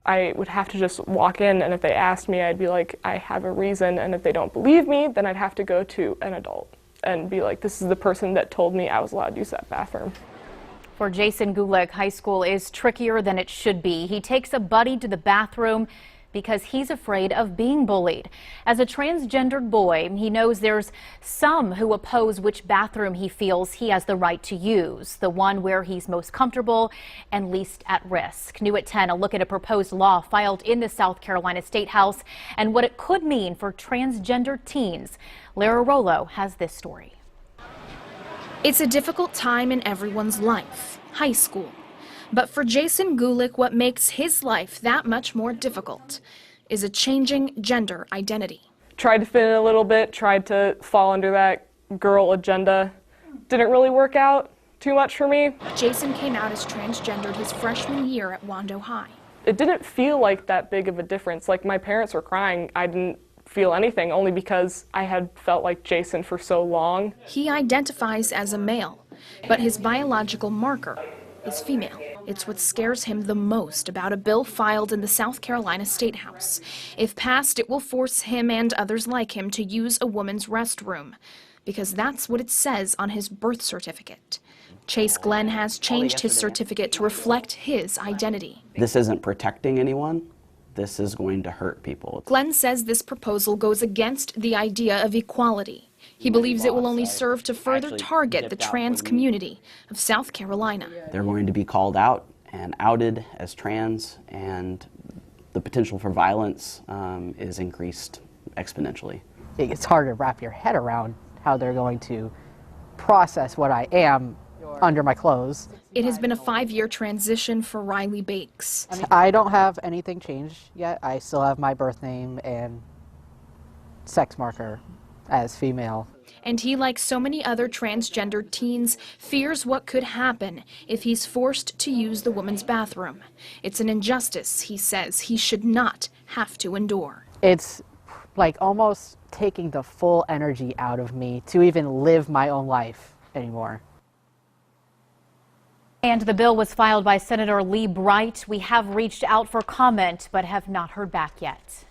I would have to just walk in, and if they asked me, I'd be like, I have a reason, and if they don't believe me, then I'd have to go to an adult and be like, this is the person that told me I was allowed to use that bathroom. For Jason Gulick, high school is trickier than it should be. He takes a buddy to the bathroom because he's afraid of being bullied. As a transgendered boy, he knows there's some who oppose which bathroom he feels he has the right to use, the one where he's most comfortable and least at risk. New at 10, a look at a proposed law filed in the South Carolina Statehouse and what it could mean for transgender teens. Lara Rollo has this story. It's a difficult time in everyone's life, high school. But for Jason Gulick, what makes his life that much more difficult is a changing gender identity. Tried to fit in a little bit, tried to fall under that girl agenda. Didn't really work out too much for me. Jason came out as transgendered his freshman year at Wando High. It didn't feel like that big of a difference. Like, my parents were crying. I didn't feel anything, only because I had felt like Jason for so long. He identifies as a male, but his biological marker is female. It's what scares him the most about a bill filed in the South Carolina Statehouse. If passed, it will force him and others like him to use a woman's restroom, because that's what it says on his birth certificate. Chase Glenn has changed his certificate to reflect his identity. This isn't protecting anyone. This is going to hurt people. Glenn says this proposal goes against the idea of equality. He believes it will only serve to further target the trans community of South Carolina. They're going to be called out and outed as trans, and the potential for violence is increased exponentially. It's hard to wrap your head around how they're going to process what I am under my clothes. It has been a 5-year transition for Riley Bakes. I don't have anything changed yet. I still have my birth name and sex marker as female. And he, like so many other transgendered teens, fears what could happen if he's forced to use the woman's bathroom. It's an injustice, he says, he should not have to endure. It's like almost taking the full energy out of me to even live my own life anymore. And the bill was filed by Senator Lee Bright. We have reached out for comment, but have not heard back yet.